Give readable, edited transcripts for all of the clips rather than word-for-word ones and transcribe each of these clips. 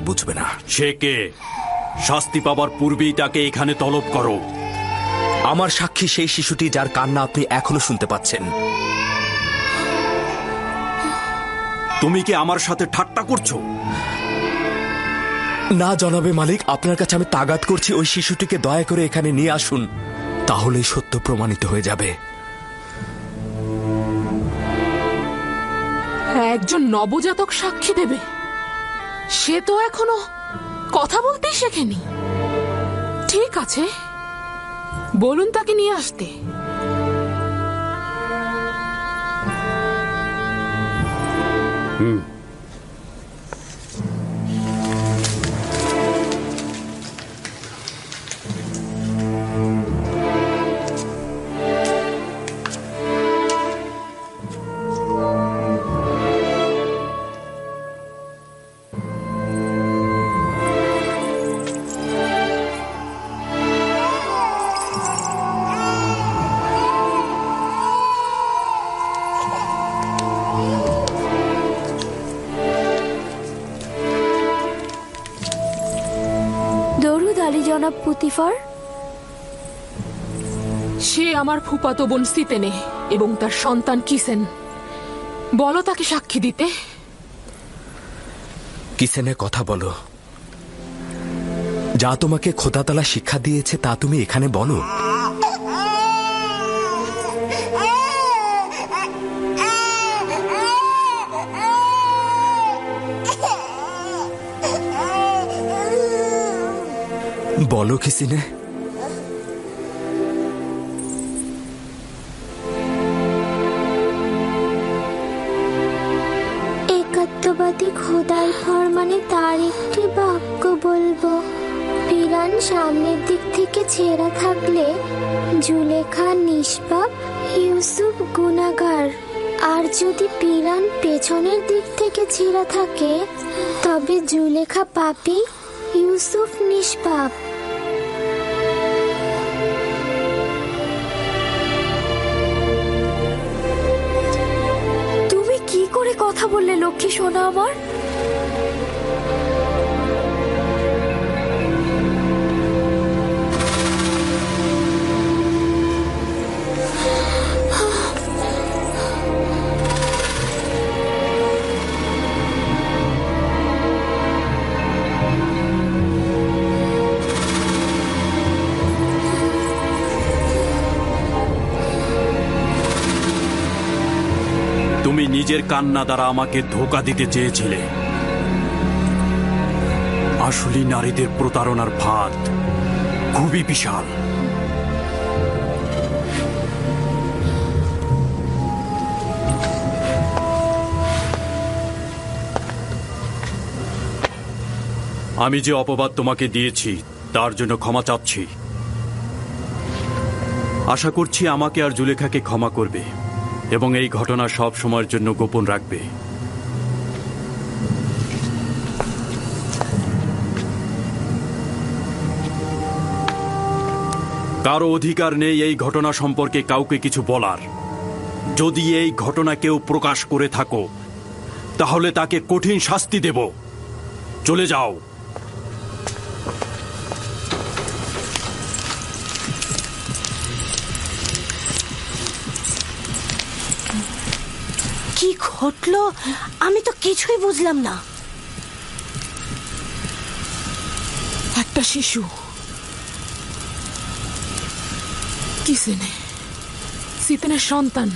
বুঝবে না। সে কে? শাস্তি পাবার পূর্বেই তাকে এখানে তলব করো। আমার সাক্ষী সেই শিশুটি যার কান্না আপনি এখনো শুনতে পাচ্ছেন। তুমি কি আমার সাথে ঠাট্টা করছো? না জনাবে মালিক, আপনার কাছে আমি তাগাদ করছি, ওই শিশুটিকে দয়া করে এখানে নিয়ে আসুন, তাহলেই সত্য প্রমাণিত হয়ে যাবে। একজন নবজাতক সাক্ষী দেবে? সে তো এখনো কথা বলতেই শেখেনি। ঠিক আছে, বলুন তাকে নিয়ে আসতে। দরুদ আলী জনাব পুতিফার। সে আমার ফুফাতো বোন সিতেনে এবং তার সন্তান কিসেন। বলো তাকে সাক্ষী দিতে। কিসেনের কথা বলো। যা তোমাকে খোদাতালা শিক্ষা দিয়েছে তা তুমি এখানে বলো। বলো কিসিনে। একাত্মবাদী খোদার ফরমানে তার একটি বাক্য বলবো। পিরান সামনের দিক থেকে ছেঁড়া থাকলে জুলেখা নিষ্পাপ, ইউসুফ গুনাহগার। আর যদি পিরান পেছনের দিক থেকে ছেঁড়া থাকে তবে জুলেখা পাপী, ইউসুফ নিষ্পাপ। তুমি কি করে কথা বললে লক্ষ্মী সোনা আমার? তুমি নিজের কান্না দ্বারা আমাকে ধোঁকা দিতে চেয়েছিলে। আসলে নারীদের প্রতারণার ফাঁদ খুবই বিশাল। আমি যে অপবাদ তোমাকে দিয়েছি তার জন্য ক্ষমা চাচ্ছি। আশা করছি আমাকে আর জুলেখাকে ক্ষমা করবে এবং এই ঘটনা সব সময়ের জন্য গোপন রাখবে। কারো অধিকার নেই এই ঘটনা সম্পর্কে কাউকে কিছু বলার। যদি এই ঘটনা কেউ প্রকাশ করে থাকো তাহলে তাকে কঠিন শাস্তি দেব। চলে যাও। কি ঘটলো আমি তো কিছুই বুঝলাম না। একটা শিশু কিসেনে, সিতেনের সন্তান,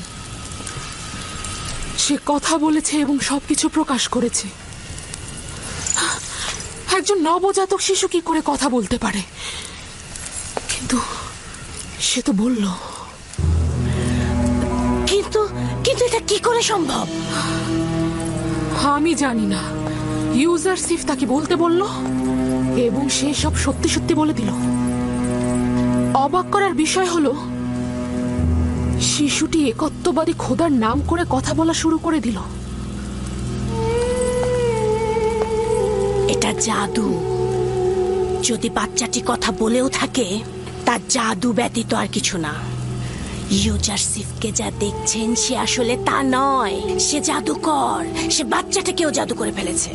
সে কথা বলেছে এবং সবকিছু প্রকাশ করেছে। একজন নবজাতক শিশু কি করে কথা বলতে পারে? কিন্তু সে তো বলল। কিন্তু কিন্তু এটা কি করে সম্ভব? আমি জানি না। ইউজারসিফ তাকে বলতে বলল এবং সে সব সত্যি সত্যি বলে দিল। অবাক করার বিষয় হলো শিশুটি একত্ববাদী খোদার নাম করে কথা বলা শুরু করে দিল। এটা জাদু। যদি বাচ্চাটি কথা বলেও থাকে তার জাদু ব্যতীত আর কিছু না। ইউজারসিফকে যা দেখছেন সে আসলে তা নয়। সে জাদুকর। সে বাচ্চাটাকেও জাদু করে ফেলেছে।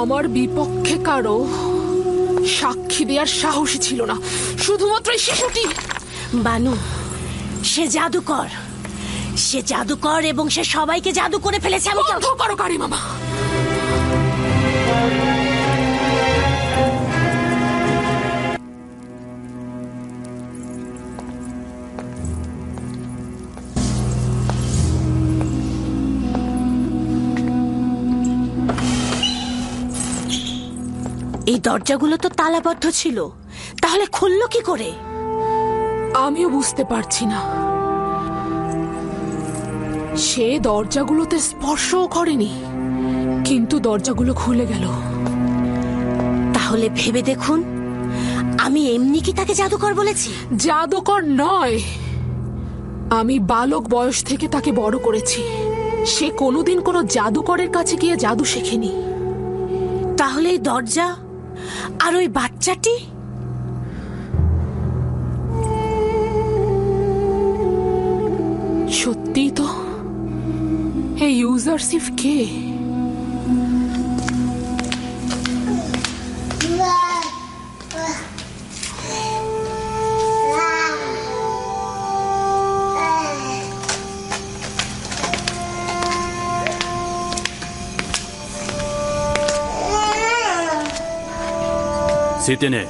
আমার বিপক্ষে কারো সাক্ষী দেওয়ার সাহসী ছিল না, শুধুমাত্র এই শিশুটি। বানু, সে জাদুকর, সে জাদুকর এবং সে সবাইকে জাদু করে ফেলেছে। আমি বন্ধ করো কারি মামা। এই দরজাগুলো তো তালাবদ্ধ ছিল, তাহলে খুললো কি করে? আমিও বুঝতে পারছি না। সে দরজাগুলোতে স্পর্শও করেনি, কিন্তু দরজাগুলো খুলে গেল। তাহলে ভেবে দেখুন, আমি এমনি কি তাকে জাদুকর বলেছি? জাদুকর নয়, আমি বালক বয়স থেকে তাকে বড় করেছি। সে কোনোদিন কোনো জাদুকরের কাছে গিয়ে জাদু শেখেনি। তাহলে এই দরজা আর ওই বাচ্চাটি? সত্যি তো, এই ইউজারসিফ কে? সিতেনে,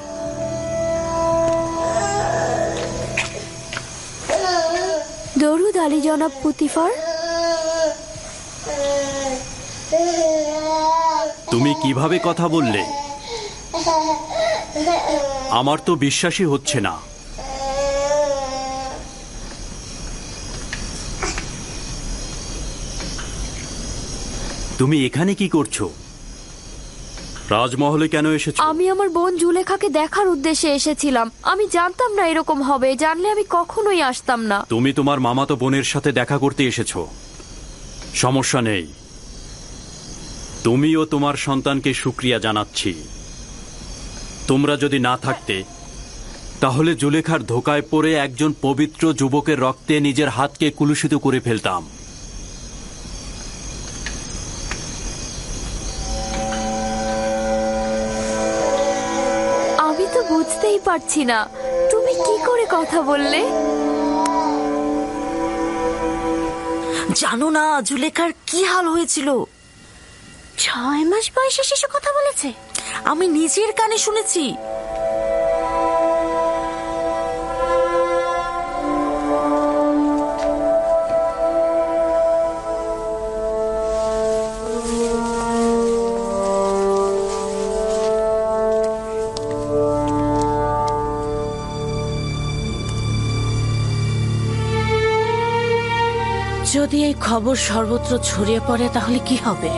দরুদ আলী জনাব পুতিফার। তুমি কিভাবে কথা বললে? আমার তো বিশ্বাসই হচ্ছে না। তুমি এখানে কি করছো? রাজমহলে কেন এসেছো? আমি আমার বোন জুলেখাকে দেখার উদ্দেশ্যে এসেছিলাম। আমি জানতাম না এরকম হবে, জানলে আমি কখনোই আসতাম না। তুমি তোমার মামাতো বোনের সাথে দেখা করতে এসেছো, সমস্যা নেই। তুমিও তোমার সন্তানকে শুকরিয়া জানাচ্ছি। তোমরা যদি না থাকতে, তাহলে জুলেখার ধোকায় পড়ে একজন পবিত্র যুবকের রক্তে নিজের হাতকে কুলুষিত করে ফেলতাম। আমি তো বুঝতেই পারছি না তুমি কি করে কথা বললে। জানো না জুলেখার কি হাল হয়েছিল? 6 মাস বয়সে শিশু কথা বলেছে? আমি নিজের কানে শুনেছি। যদি এই খবর সর্বত্র ছড়িয়ে পড়ে তাহলে কি হবে?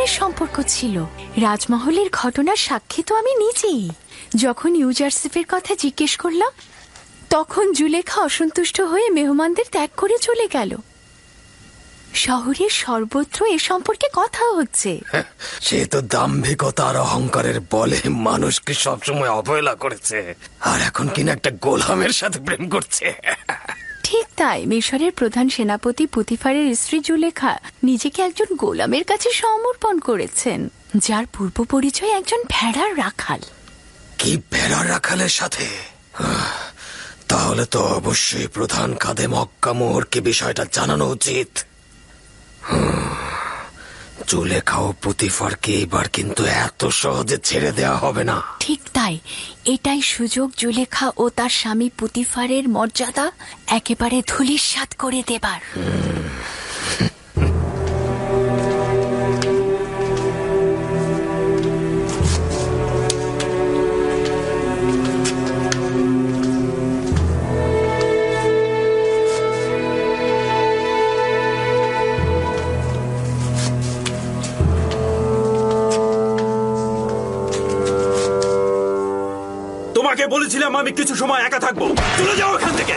ধরনের সম্পর্ক ছিল? রাজমহলের ঘটনার সাক্ষী তো আমি নিজেই। যখন ইউজারসিফের কথা জিজ্ঞেস করলাম, তখন জুলেখা অসন্তুষ্ট হয়ে মেহমানদের ত্যাগ করে চলে গেল। শহরের সর্বত্র এ সম্পর্কে কথা হচ্ছে। সে তো দাম্ভিকতা আর অহংকারের বলে মানুষকে সবসময় অবহেলা করেছে, আর এখন কিনা একটা গোলামের সাথে প্রেম করছে। ঠিক তাই, মিশরের প্রধান সেনাপতি পুতিফারের স্ত্রী জুলেখা নিজেকে একজন গোলামের কাছে সমর্পণ করেছেন, যার পূর্ব পরিচয় একজন ভেড়ার রাখাল। কি ভেড়ার রাখালের সাথে? তাহলে তো অবশ্যই প্রধান খাদেম মক্কা মোহরকে বিষয়টা জানানো উচিত। জুলেখা ও পুতিফারকে এবার কিন্তু এত সহজে ছেড়ে দেওয়া হবে না। ঠিক তাই, এটাই সুযোগ জুলেখা ও তার স্বামী পুতিফারের মর্যাদা একেবারে ধূলিসাৎ করে দেবার। তোমাকে বলেছিলাম আমি কিছু সময় একা থাকবো, চলে যাও এখান থেকে।